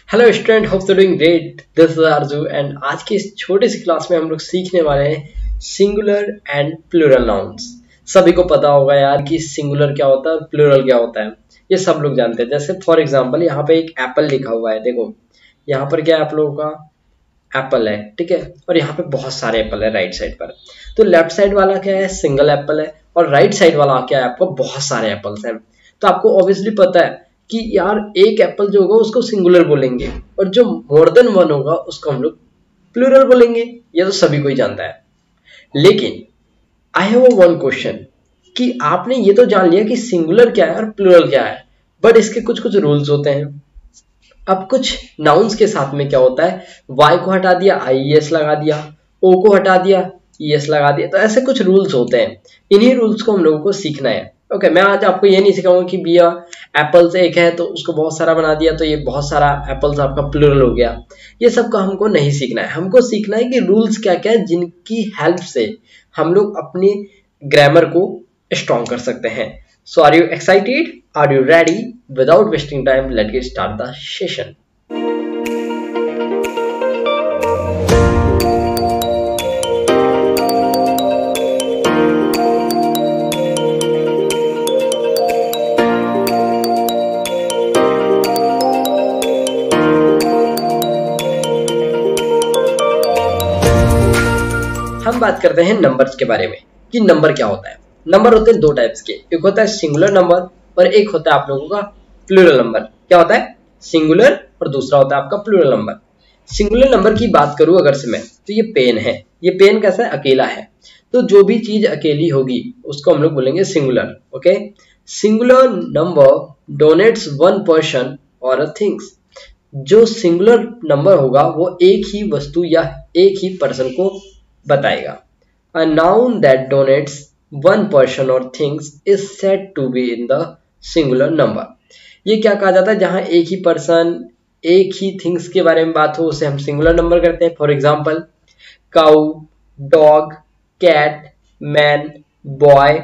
Hello student, hope you doing great. This is Aarzoo and आज की इस छोटी सी क्लास में हम लोग सीखने वाले हैं सिंगुलर एंड प्लूरल नाउन्स। सभी को पता होगा यार कि सिंगुलर क्या होता है, प्लूरल क्या होता है, ये सब लोग जानते हैं। जैसे फॉर एग्जांपल यहाँ पे एक एप्पल लिखा हुआ है, देखो यहाँ पर क्या है आप लोगों का एप्पल है, ठीक है। और यहाँ पे बहुत सारे एप्पल है राइट साइड पर। तो लेफ्ट साइड वाला क्या है, सिंगल एप्पल है, और राइट साइड वाला क्या है आपका, बहुत सारे एप्पल्स हैं। तो आपको ऑब्वियसली पता है कि यार एक एप्पल जो होगा उसको सिंगुलर बोलेंगे और जो मोर देन वन होगा उसको हम लोग प्लूरल बोलेंगे। ये तो सभी को ही जानता है। लेकिन आई हैव वन क्वेश्चन कि आपने ये तो जान लिया कि सिंगुलर क्या है और प्लूरल क्या है, बट इसके कुछ कुछ रूल्स होते हैं। अब कुछ नाउन्स के साथ में क्या होता है, वाई को हटा दिया IES लगा दिया, ओ को हटा दिया ES लगा दिया, तो ऐसे कुछ रूल्स होते हैं। इन्हीं रूल्स को हम लोगों को सीखना है। ओके, मैं आज आपको ये नहीं सिखाऊंगा कि भैया एप्पल्स एक है तो उसको बहुत सारा बना दिया तो ये बहुत सारा एप्पल्स आपका प्लूरल हो गया। ये सब का हमको नहीं सीखना है। हमको सीखना है कि रूल्स क्या क्या है जिनकी हेल्प से हम लोग अपनी ग्रामर को स्ट्रॉन्ग कर सकते हैं। So are you excited? Are you ready? Without wasting time, let's get start the session. हम बात करते हैं नंबर्स के बारे में कि नंबर क्या होता है। नंबर होते हैं दो टाइप्स के, एक होता है सिंगुलर नंबर और एक होता है आप लोगों का प्लूरल नंबर। क्या होता है, सिंगुलर, और दूसरा होता है आपका प्लूरल नंबर। सिंगुलर नंबर की बात करूं अगर से मैं, तो ये पेन है। ये पेन कैसा है, अकेला है। तो जो भी चीज अकेली होगी उसको हम लोग बोलेंगे singular. Okay, singular number denotes one person और अ थिंग्स। जो सिंगुलर नंबर होगा वो एक ही वस्तु या एक ही पर्सन को बताएगा। A noun that donates one person or things is said to be in the singular number. ये क्या कहा जाता है, जहां एक ही पर्सन एक ही थिंग्स के बारे में बात हो उसे हम सिंगुलर नंबर करते हैं। For example cow, dog, cat, man, boy.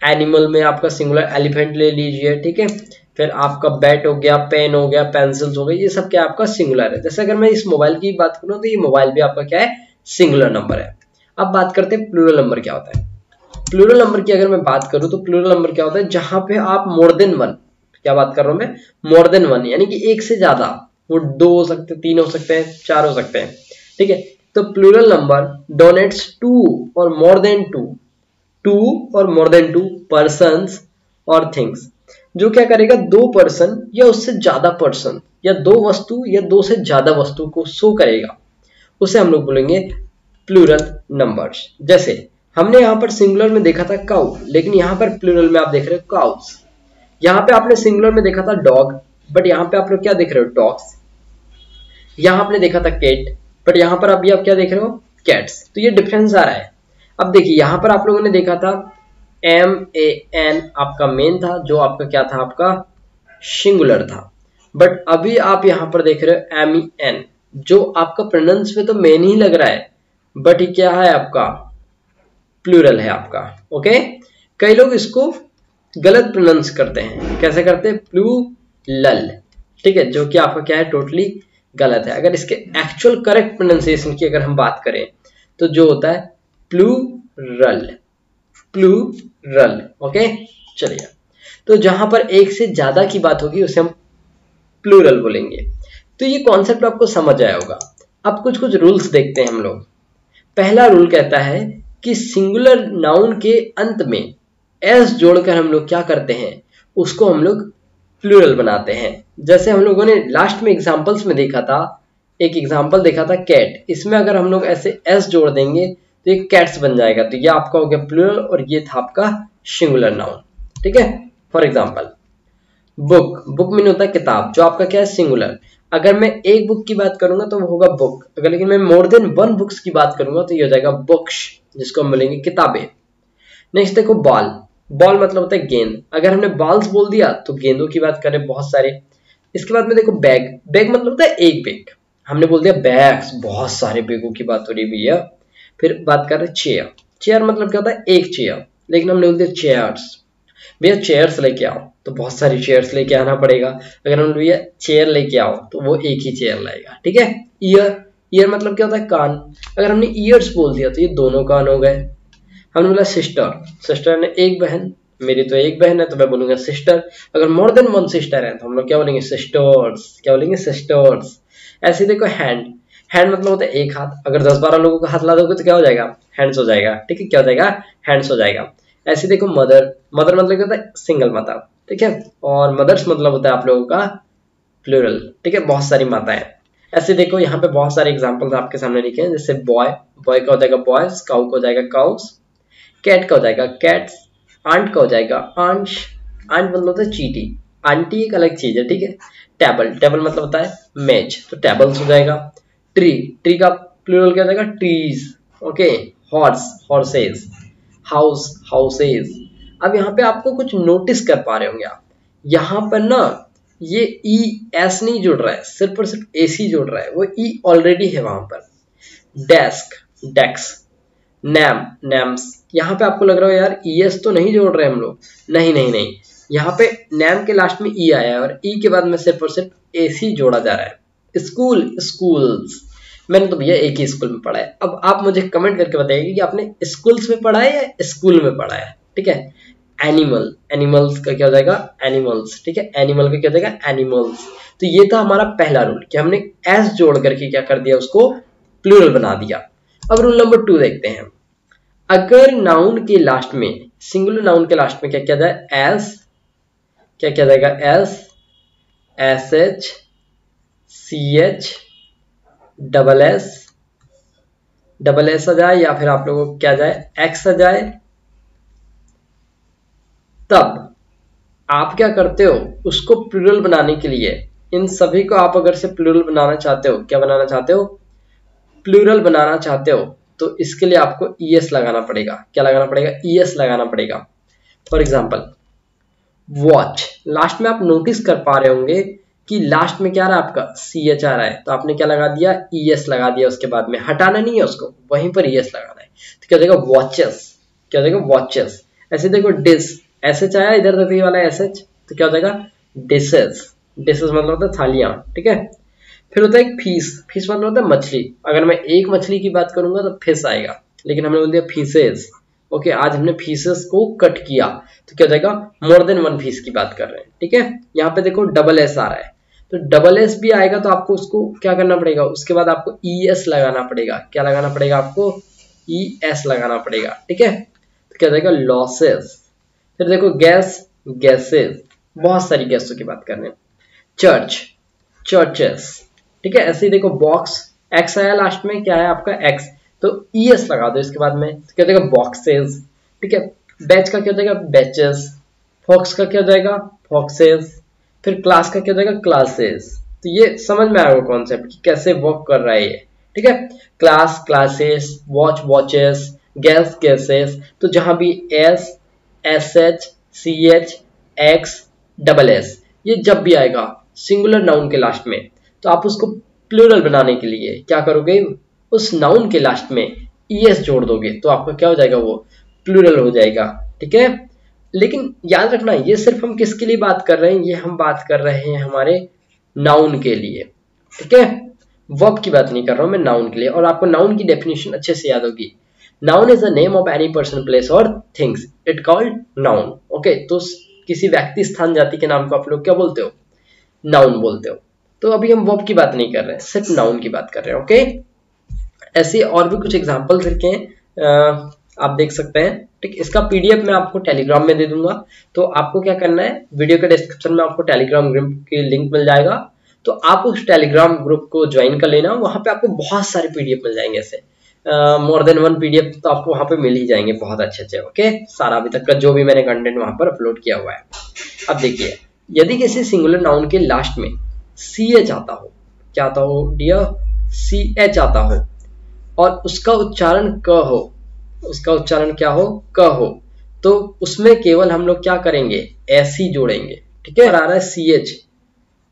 Animal में आपका सिंगुलर एलिफेंट ले लीजिए, ठीक है। फिर आपका बैट हो गया, पेन हो गया, पेंसिल्स हो गई, ये सब क्या आपका सिंगुलर है। जैसे अगर मैं इस मोबाइल की बात करूं तो ये मोबाइल भी आपका क्या है, सिंगुलर नंबर है। अब बात करते हैं प्लूरल नंबर क्या होता है। प्लूरल नंबर की अगर मैं बात करूं तो प्लूरल नंबर क्या होता है, जहां पे आप मोर देन वन, क्या बात कर रहा हूं मैं, मोर देन वन, यानी कि एक से ज्यादा, वो दो हो सकते हैं, तीन हो सकते हैं, चार हो सकते हैं, ठीक है। तो प्लूरल नंबर डोनेट्स टू और मोर देन टू, टू और मोर देन टू पर्सन्स और थिंग्स। जो क्या करेगा, दो पर्सन या उससे ज्यादा पर्सन या दो वस्तु या दो से ज्यादा वस्तु को शो करेगा, उसे हम लोग बोलेंगे प्लूरल नंबर्स। जैसे हमने यहाँ पर सिंगुलर में देखा था काउ, लेकिन यहाँ पर प्लूरल में आप देख रहे हो काउस। यहाँ पे आपने सिंगुलर में देखा था डॉग, बट यहाँ पे आप लोग क्या देख रहे हो, डॉग्स। यहाँ आपने देखा था कैट, बट यहाँ पर अभी आप क्या देख रहे हो, कैट्स। तो ये डिफरेंस आ रहा है। अब देखिए यहाँ पर आप लोगों ने देखा था MAN आपका मेन था, जो आपका क्या था, आपका सिंगुलर था। बट अभी आप यहाँ पर देख रहे हो MEN, जो आपका प्रोनाउंस में तो मेन ही लग रहा है, बट ये क्या है आपका, प्लूरल है आपका। ओके, कई लोग इसको गलत प्रोनाउंस करते हैं। कैसे करते हैं, प्लूरल, ठीक है, जो कि आपका क्या है, टोटली गलत है। अगर इसके एक्चुअल करेक्ट प्रोनाउंसिएशन की अगर हम बात करें तो जो होता है प्लूरल, प्लूरल। ओके, चलिए, तो जहां पर एक से ज्यादा की बात होगी उसे हम प्लूरल बोलेंगे। तो ये कॉन्सेप्ट आपको समझ आया होगा। अब कुछ कुछ रूल्स देखते हैं हम लोग। पहला रूल कहता है कि सिंगुलर नाउन के अंत में एस जोड़कर हम लोग क्या करते हैं, उसको हम लोग प्लूरल बनाते हैं। जैसे हम लोगों ने लास्ट में एग्जांपल्स में देखा था, एक एग्जांपल देखा था कैट। इसमें अगर हम लोग ऐसे एस जोड़ देंगे तो ये कैट्स बन जाएगा। तो ये आपका हो गया प्लूरल और ये था आपका सिंगुलर नाउन, ठीक है। For example book, book mean होता है किताब, जो आपका क्या है, सिंगुलर। अगर मैं एक बुक की बात करूंगा तो वो होगा बुक, अगर लेकिन मैं मोर देन वन बुक्स की बात करूंगा तो ये हो जाएगा बुक्स, जिसको हम बोलेंगे किताबें। नेक्स्ट देखो बॉल, बॉल मतलब होता है गेंद। अगर हमने बॉल्स बोल दिया तो गेंदों की बात करें, बहुत सारे। इसके बाद में देखो बैग, बैग मतलब होता है एक बैग। हमने बोल दिया बैग्स, बहुत सारे बैगों की बात हो रही भैया। फिर बात कर रहे चेयर, चेयर मतलब क्या होता है, एक चेयर, लेकिन हमने बोल दिया चेयर्स। भैया चेयर्स लेके आओ तो बहुत सारी चेयर्स लेके आना पड़ेगा। अगर हम भैया चेयर लेके आओ तो वो एक ही चेयर लाएगा, ठीक है। ईयर, ईयर मतलब क्या होता है, कान। अगर हमने ईयर्स बोल दिया तो ये दोनों कान हो गए। हमने बोला सिस्टर, सिस्टर ने एक बहन, मेरी तो एक बहन है तो मैं बोलूंगा सिस्टर। अगर मोर देन वन सिस्टर है तो हम लोग क्या बोलेंगे, सिस्टर्स। क्या बोलेंगे, सिस्टर्स। ऐसे देखो हैंड, हैंड मतलब होता है एक हाथ। अगर 10-12 लोगों का हाथ ला दोगे तो क्या हो जाएगा, हैंड्स हो जाएगा, ठीक है। क्या हो जाएगा, हैंड्स हो जाएगा। ऐसे देखो मदर, मदर मतलब क्या होता है, सिंगल माता, ठीक है। और मदर्स मतलब होता है आप लोगों का प्लूरल, ठीक है, बहुत सारी माताएं। ऐसे देखो यहाँ पे बहुत सारे एग्जांपल्स आपके सामने लिखे हैं, जैसे बॉय, बॉय का हो जाएगा बॉयज, काउ का हो जाएगा काउस, कैट का हो जाएगा कैट्स, आंट का हो जाएगा आंट्स, आंट मतलब होता है चीटी, आंटी एक अलग चीज है, ठीक है। टेबल, टेबल मतलब होता है मेज, तो टेबल्स हो जाएगा। ट्री, ट्री का प्लूरल क्या हो जाएगा, trees, okay. Horse, horses. House, houses. अब यहाँ पे आपको कुछ नोटिस कर पा रहे होंगे आप, यहाँ पर ना ये ई एस नहीं जुड़ रहा है, सिर्फ और सिर्फ एसी जुड़ रहा है, वो ई ऑलरेडी है वहां पर। Desk, desk. नैम, नैम्स। यहाँ पे आपको लग रहा है यार ईएस तो नहीं जोड़ रहे हम लोग, नहीं नहीं नहीं, यहाँ पे नैम के लास्ट में ई आया है और ई के बाद में सिर्फ और सिर्फ एसी जोड़ा जा रहा है। School, schools. मैंने तो भैया एक ही स्कूल में पढ़ा है। अब आप मुझे कमेंट करके बताइए कि आपने स्कूल्स में पढ़ा है या स्कूल में पढ़ा है, ठीक है। एनिमल, एनिमल्स का क्या हो जाएगा, एनिमल्स, ठीक है। एनिमल का क्या हो जाएगा, एनिमल्स। तो ये था हमारा पहला रूल कि हमने एस जोड़ करके क्या कर दिया, उसको प्लूरल बना दिया। अब रूल नंबर 2 देखते हैं। अगर नाउन के लास्ट में, सिंगुलर नाउन के लास्ट में क्या किया जाए, एस, क्या किया जाएगा, S, S H, C H, double S, double S आ जाए, या फिर आप लोगों को क्या जाए, एक्स आ जाए, तब आप क्या करते हो, उसको प्लूरल बनाने के लिए इन सभी को आप अगर से प्लूरल बनाना चाहते हो, क्या बनाना चाहते हो, प्लूरल बनाना चाहते हो, तो इसके लिए आपको ईएस लगाना पड़ेगा। क्या लगाना पड़ेगा, ईएस लगाना पड़ेगा। फॉर एग्जाम्पल वॉच, लास्ट में आप नोटिस कर पा रहे होंगे कि लास्ट में क्या आ रहा है आपका, सी एच आ रहा है, तो आपने क्या लगा दिया, ईएस लगा दिया। उसके बाद में हटाना नहीं है उसको, वहीं पर ईएस लगाना है। तो क्या हो जाएगा, वॉचेस, क्या हो जाएगा, वॉचेस। ऐसे देखो डिस, एस एच आया इधर तक वाला एस एच, तो क्या हो जाएगा, डिसेस, डिसेस मतलब होता है थालियां, ठीक है। फिर होता है एक फीस, फीस मतलब होता है मछली। अगर मैं एक मछली की बात करूंगा तो फिश आएगा, लेकिन हमने बोल दिया फीसेस, ओके। आज हमने फीसेस को कट किया तो क्या हो जाएगा, मोर देन वन फीस की बात कर रहे हैं, ठीक है। यहाँ पे देखो डबल एस आ रहा है, तो डबल एस भी आएगा तो आपको उसको क्या करना पड़ेगा, उसके बाद आपको ई एस लगाना पड़ेगा। क्या लगाना पड़ेगा आपको, ई एस लगाना पड़ेगा, ठीक है। तो क्या हो जाएगा, लॉसेस। फिर देखो गैस, गैसेस, बहुत सारी गैसों की बात कर रहे हैं। चर्च, चर्चेस, ठीक है। ऐसे ही देखो बॉक्स, एक्स आया लास्ट में, क्या है आपका एक्स, तो ईएस लगा दो इसके बाद में, तो क्या हो जाएगा, बॉक्सेस, ठीक है। बैच का क्या हो जाएगा, बैचेस। फॉक्स का क्या हो जाएगा, फॉक्सेस। फिर क्लास का क्या हो जाएगा, क्लासेस। तो ये समझ में आएगा कॉन्सेप्ट कि कैसे वर्क कर रहा है ये, ठीक है। Class, classes, watch, watches, gas, gases. तो जहां भी S, S H, C H, X, double S, ये जब भी आएगा सिंगुलर नाउन के लास्ट में, तो आप उसको प्लूरल बनाने के लिए क्या करोगे, उस नाउन के लास्ट में ईएस जोड़ दोगे, तो आपका क्या हो जाएगा, वो प्लूरल हो जाएगा, ठीक है। लेकिन याद रखना ये सिर्फ हम किसके लिए बात कर रहे हैं, ये हम बात कर रहे हैं हमारे नाउन के लिए, ठीक है। वर्ब की बात नहीं कर रहा हूं मैं, नाउन के लिए। और आपको नाउन की डेफिनेशन अच्छे से याद होगी। Noun is the name of any person, place और things, it called noun, okay. तो किसी व्यक्ति, स्थान, जाति के नाम को आप लोग क्या बोलते हो, नाउन बोलते हो। तो अभी हम वर्ब की बात नहीं कर रहे हैं, सिर्फ नाउन की बात कर रहे हैं, ओके। ऐसे और भी कुछ एग्जांपल लिखे हैं, आप देख सकते हैं, ठीक। इसका पीडीएफ मैं आपको टेलीग्राम में दे दूंगा, तो आपको क्या करना है, वीडियो के डिस्क्रिप्शन में आपको टेलीग्राम ग्रुप की लिंक मिल जाएगा, तो आप उस टेलीग्राम ग्रुप को ज्वाइन कर लेना। वहां पे आपको बहुत सारे पीडीएफ मिल जाएंगे, ऐसे मोर देन वन पीडीएफ तो आपको वहां पे मिल ही जाएंगे, बहुत अच्छे अच्छे, ओके। सारा अभी तक का जो भी मैंने कंटेंट वहां पर अपलोड किया हुआ है। अब देखिए, यदि किसी सिंगुलर नाउन के लास्ट में सी एच आता हो, क्या आता हो डियर, सी एच आता हो, और उसका उच्चारण क हो, उसका उच्चारण क्या हो, क हो, तो उसमें केवल हम लोग क्या करेंगे, ऐसी जोड़ेंगे, ठीक है। आ रहा है सी एच,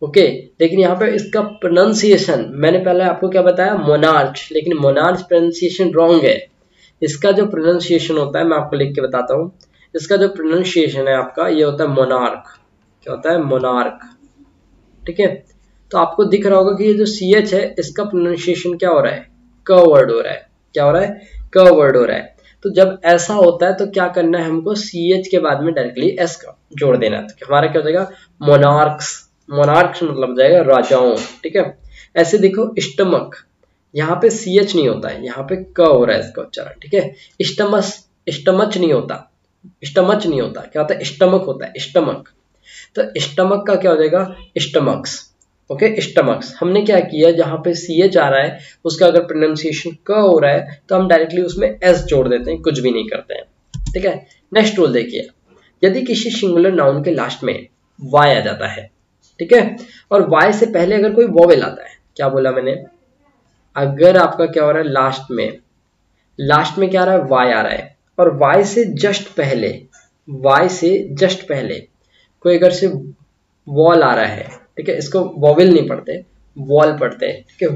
ओके। लेकिन यहाँ पे इसका प्रोनाउंसिएशन मैंने पहले आपको क्या बताया, मोनार्च, लेकिन मोनार्च प्रोनाउंसिएशन रॉन्ग है। इसका जो प्रोनाउंसिएशन होता है मैं आपको लिख के बताता हूँ, इसका जो प्रोनाउंसिएशन है आपका ये होता है मोनार्क। क्या होता है? मोनार्क। ठीक है, तो आपको दिख रहा होगा कि ये जो CH है इसका प्रोनाउंसिएशन क्या हो रहा है? क वर्ड हो रहा है। क्या हो रहा है? क वर्ड हो रहा है। तो जब ऐसा होता है तो क्या करना है हमको? CH के बाद में डायरेक्टली S का जोड़ देना है। तो हमारा क्या हो जाएगा? मोनार्क्स। मोनार्क्स मतलब जाएगा राजाओं। ठीक है, ऐसे देखो स्टमक, यहाँ पे CH नहीं होता है, यहाँ पे क हो रहा है इसका उच्चारण। ठीक है, स्टमस, स्टमच नहीं होता, स्टमच नहीं होता, क्या होता है? स्टमक होता है, स्टमक। तो स्टमक का क्या हो जाएगा? स्टमक्स। Okay, stomachs. हमने क्या किया, जहां पे CH आ रहा है उसका अगर प्रोनाउंसिएशन क हो रहा है तो हम डायरेक्टली उसमें S जोड़ देते हैं, कुछ भी नहीं करते हैं। ठीक है, नेक्स्ट रूल देखिए, यदि किसी सिंगुलर नाउन के लास्ट में Y आ जाता है, ठीक है, और Y से पहले अगर कोई वोवेल आता है, क्या बोला मैंने? अगर आपका क्या हो रहा है लास्ट में क्या आ रहा है? Y आ रहा है, और Y से जस्ट पहले कोई अगर से वॉल आ रहा है, ठीक है, इसको वॉवेल नहीं पढ़ते, वॉल पढ़ते हैं। ठीक है,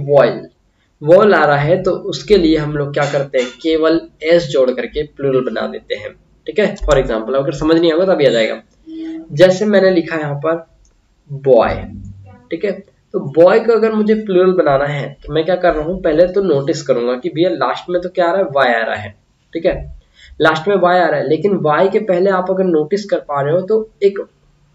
वॉल आ रहा है तो उसके लिए हम लोग क्या करते हैं? केवल S जोड़ करके प्लूरल बना देते हैं। ठीक है, फॉर एग्जाम्पल अगर समझ नहीं आएगा तभी आ जाएगा। जैसे मैंने लिखा है यहाँ पर बॉय। ठीक है, तो बॉय को अगर मुझे प्लूरल बनाना है तो मैं क्या कर रहा हूँ? पहले तो नोटिस करूंगा कि भैया लास्ट में तो क्या आ रहा है? Y आ रहा है। ठीक है, लास्ट में Y आ रहा है, लेकिन Y के पहले आप अगर नोटिस कर पा रहे हो तो एक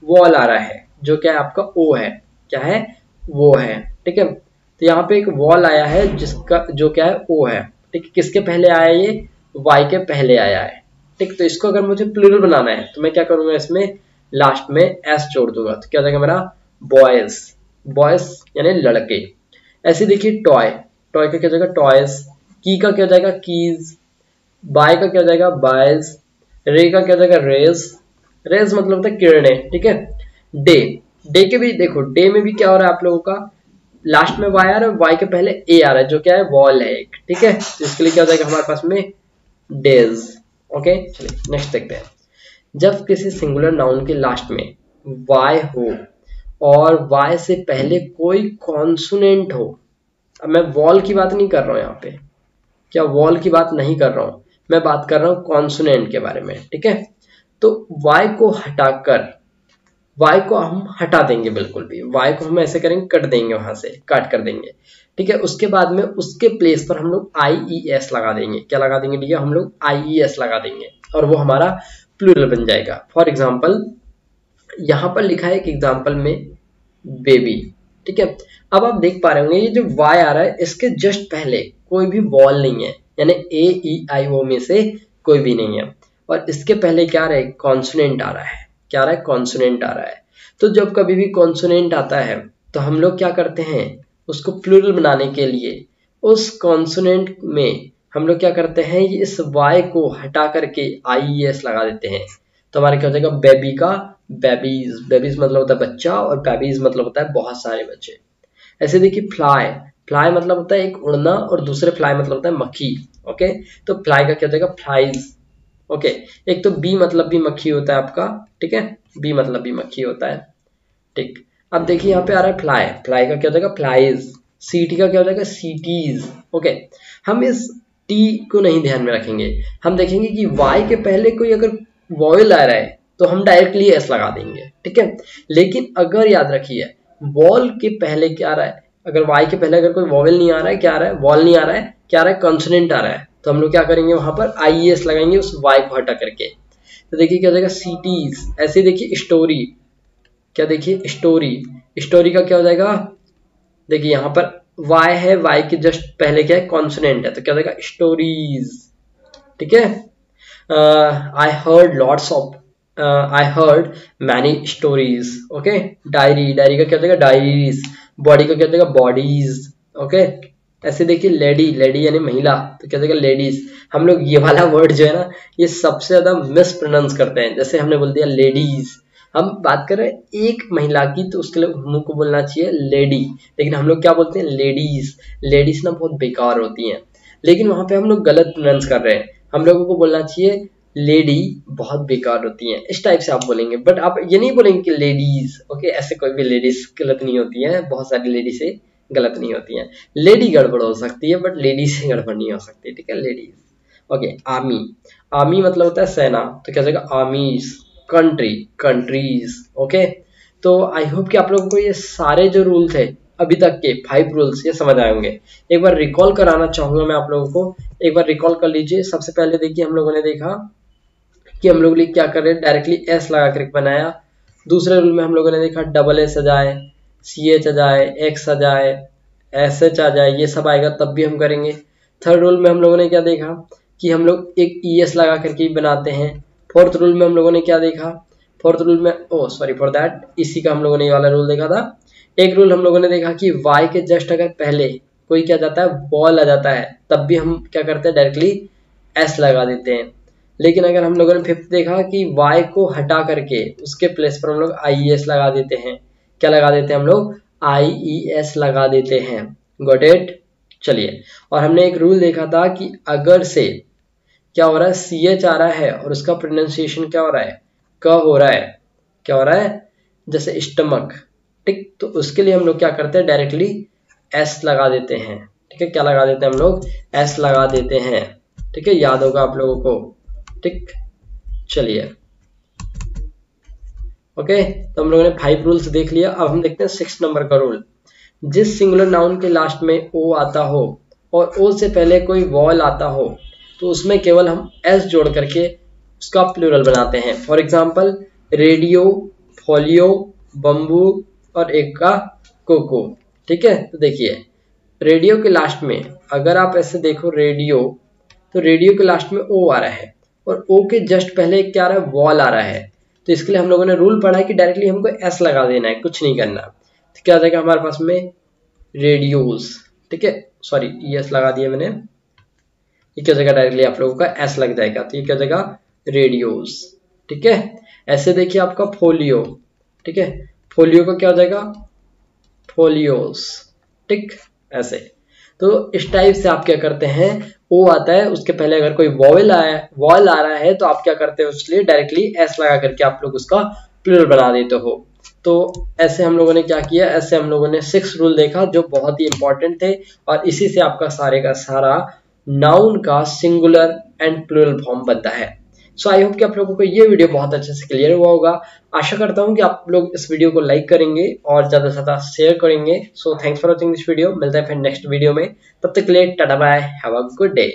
वॉल आ रहा है जो क्या है? आपका O है। क्या है? वो है। ठीक है, तो यहाँ पे एक वॉल आया है जिसका जो क्या है? O है। ठीक है, किसके पहले आया है? ये Y के पहले आया है। ठीक, तो इसको अगर मुझे प्लूरल बनाना है तो मैं क्या करूंगा? इसमें लास्ट में S जोड़ दूंगा, तो क्या हो जाएगा मेरा? बॉयज। बॉयज यानी लड़के। ऐसे देखिए टॉय, टॉय का क्या हो जाएगा? टॉयज। की का क्या हो जाएगा? कीज। बाय का क्या हो जाएगा? बायज। रे का क्या हो जाएगा? रेज। रेज मतलब होता है किरणें। ठीक है, डे, डे के भी देखो, डे में भी क्या हो रहा है आप लोगों का? लास्ट में Y आ रहा है, Y के पहले A आ रहा है जो क्या है? वॉल है एक। ठीक है, तो इसके लिए क्या हो जाएगा हमारे पास में? डेज। ओके, चलिए नेक्स्ट देखते हैं। जब किसी सिंगुलर नाउन के लास्ट में Y हो और Y से पहले कोई कॉन्सोनेंट हो, अब मैं वॉल की बात नहीं कर रहा हूं यहाँ पे, क्या वॉल की बात नहीं कर रहा हूं, मैं बात कर रहा हूं कॉन्सोनेंट के बारे में। ठीक है, तो Y को हटाकर, Y को हम हटा देंगे, बिल्कुल भी Y को हम ऐसे करेंगे, कट देंगे, वहां से काट कर देंगे। ठीक है, उसके बाद में उसके प्लेस पर हम लोग IES लगा देंगे। क्या लगा देंगे भैया? हम लोग IES लगा देंगे और वो हमारा प्लूरल बन जाएगा। फॉर एग्जाम्पल यहां पर लिखा है एक एग्जाम्पल में बेबी। ठीक है, अब आप देख पा रहे होंगे ये जो Y आ रहा है इसके जस्ट पहले कोई भी वॉल नहीं है, यानी AEIO में से कोई भी नहीं है, और इसके पहले क्या आ रहा है? कॉन्सोनेंट आ रहा है। क्या आ रहा है? कॉन्सोनेंट आ रहा है। तो जब कभी भी कॉन्सोनेंट आता है तो हम लोग क्या करते हैं? उसको प्लूरल बनाने के लिए उस कॉन्सोनेंट में हम लोग क्या करते हैं? इस Y को हटा करके IES लगा देते हैं। तो हमारा क्या हो जाएगा? बेबी का बेबीज। बेबीज मतलब होता है बच्चा, और बेबीज मतलब होता है बहुत सारे बच्चे। ऐसे देखिए फ्लाई, फ्लाई मतलब होता है एक उड़ना, और दूसरे फ्लाई मतलब होता है मक्खी। ओके, तो फ्लाई का क्या हो जाएगा? फ्लाइज। ओके, एक तो बी मतलब भी मक्खी होता है आपका। ठीक है, बी मतलब भी मक्खी होता है। ठीक, अब देखिए यहाँ पे आ रहा है फ्लाई, फ्लाई का क्या हो जाएगा? फ्लाइज। सीटी का क्या हो जाएगा? सीटीज। ओके, हम इस टी को नहीं ध्यान में रखेंगे, हम देखेंगे कि वाई के पहले कोई अगर वॉयल आ रहा है तो हम डायरेक्टली एस लगा देंगे। ठीक है, लेकिन अगर याद रखिए वॉल के पहले क्या आ रहा है? अगर वाई के पहले अगर कोई वॉवेल नहीं आ रहा है, क्या आ रहा है? वॉल नहीं आ रहा है, क्या आ रहा है? कॉन्सोनेंट आ रहा है, तो हम लोग क्या करेंगे? वहां पर IES लगाएंगे उस वाई को हटा करके। तो देखिए क्या हो जाएगा? सीटीज। ऐसे देखिए स्टोरी, क्या देखिए? स्टोरी। स्टोरी का क्या हो जाएगा? देखिए यहाँ पर वाई है, वाई के जस्ट पहले क्या है? कॉन्सोनेंट है, तो क्या हो जाएगा? स्टोरीज। ठीक है, I heard lots of, I heard many stories. Okay, diary, diary का क्या हो जाएगा? डायरीज। बॉडी का क्या हो जाएगा? बॉडीज। ओके, ऐसे देखिए लेडी, लेडी यानी महिला, तो क्या हो जाएगा? लेडीज। हम लोग ये वाला वर्ड जो है ना, ये सबसे ज्यादा मिस प्रोनाउंस करते हैं। जैसे हमने बोल दिया लेडीज, हम बात कर रहे हैं एक महिला की, तो उसके लिए हम लोग को बोलना चाहिए लेडी, लेकिन हम लोग क्या बोलते हैं? लेडीज। लेडीज ना बहुत बेकार होती हैं, लेकिन वहां पे हम लोग गलत प्रोनाउंस कर रहे हैं। हम लोगों को बोलना चाहिए लेडी बहुत बेकार होती हैं, इस टाइप से आप बोलेंगे, बट आप ये नहीं बोलेंगे कि लेडीज। ओके, ऐसे कोई भी लेडीज गलत नहीं होती है, बहुत सारी लेडीज से गलत नहीं होती हैं। लेडी गड़बड़ हो सकती है बट लेडीज से गड़बड़ नहीं हो सकती। ठीक है, लेडीज। ओके, आर्मी, आर्मी मतलब होता है सेना, तो क्या हो जाएगा आर्मीज, कंट्री, कंट्रीज। ओके, तो आई होप कि आप लोगों को ये सारे जो रूल थे अभी तक के 5 रूल्स ये समझ आए होंगे। एक बार रिकॉल कराना चाहूंगा मैं आप लोगों को, एक बार रिकॉल कर लीजिए। सबसे पहले देखिए हम लोगों ने देखा कि हम लोग क्या कर रहे हैं, डायरेक्टली एस लगा कर बनाया। दूसरे रूल में हम लोगों ने देखा डबल एस आ जाए, सी एच आ जाए, एक्स आ जाए, एस एच आ जाए, ये सब आएगा तब भी हम करेंगे। थर्ड रूल में हम लोगों ने क्या देखा कि हम लोग एक ई एस लगा करके बनाते हैं। फोर्थ रूल में हम लोगों ने क्या देखा, फोर्थ रूल में सॉरी फॉर दैट, इसी का हम लोगों ने ये वाला रूल देखा था। एक रूल हम लोगों ने देखा कि वाई के जस्ट अगर पहले कोई क्या जाता है बॉल आ जाता है तब भी हम क्या करते हैं डायरेक्टली एस लगा देते हैं। लेकिन अगर हम लोगों ने फिफ्थ देखा कि y को हटा करके उसके प्लेस पर हम लोग IES लगा देते हैं, क्या लगा देते हैं हम लोग IES लगा देते हैं। Got it. चलिए, और हमने एक रूल देखा था कि अगर से क्या हो रहा है CH आ रहा है और उसका प्रोनाउंसिएशन क्या हो रहा है क हो रहा है, क्या हो रहा है जैसे स्टमक, ठीक, तो उसके लिए हम लोग क्या करते हैं डायरेक्टली S लगा देते हैं। ठीक है, क्या लगा देते हैं हम लोग S लगा देते हैं। ठीक है, याद होगा आप लोगों को। ठीक, चलिए ओके, तो हम लोगों ने 5 रूल्स देख लिया। अब हम देखते हैं 6 नंबर का रूल। जिस सिंगुलर नाउन के लास्ट में ओ आता हो और ओ से पहले कोई वॉल आता हो तो उसमें केवल हम एस जोड़ करके उसका प्लूरल बनाते हैं। For example radio, folio, bamboo और एक का कोको। ठीक है, तो देखिए रेडियो के लास्ट में अगर आप ऐसे देखो रेडियो, तो रेडियो के लास्ट में ओ आ रहा है और ओ के जस्ट पहले क्या आ रहा है वॉल आ रहा है। तो इसके लिए हम लोगों ने रूल पढ़ा है कि डायरेक्टली हमको एस लगा देना है, कुछ नहीं करना। तो क्या आ जाएगा हमारे पास में रेडियोस। ठीक है, सॉरी एस लगा दिया मैंने, ये क्या जगह डायरेक्टली आप लोगों का एस लग जाएगा, तो ये क्या जगह रेडियोस। ठीक है, ऐसे देखिए आपका फोलियो, ठीक है, फोलियो का क्या हो जाएगा फोलियोस। ठीक, ऐसे। तो इस टाइप से आप क्या करते हैं, ओ आता है उसके पहले अगर कोई वॉवेल वॉल आ रहा है तो आप क्या करते हो उसके डायरेक्टली एस लगा करके आप लोग उसका प्लूरल बना देते हो। तो ऐसे हम लोगों ने क्या किया, ऐसे हम लोगों ने 6 रूल देखा जो बहुत ही इंपॉर्टेंट थे और इसी से आपका सारे का सारा नाउन का सिंगुलर एंड प्लूरल फॉर्म बनता है। सो आई होप कि आप लोगों को ये वीडियो बहुत अच्छे से क्लियर हुआ होगा। आशा करता हूँ कि आप लोग इस वीडियो को लाइक करेंगे और ज्यादा से ज्यादा शेयर करेंगे। So thanks for watching this video, मिलता है फिर नेक्स्ट वीडियो में, तब तक के लिए tata bye, have a good day.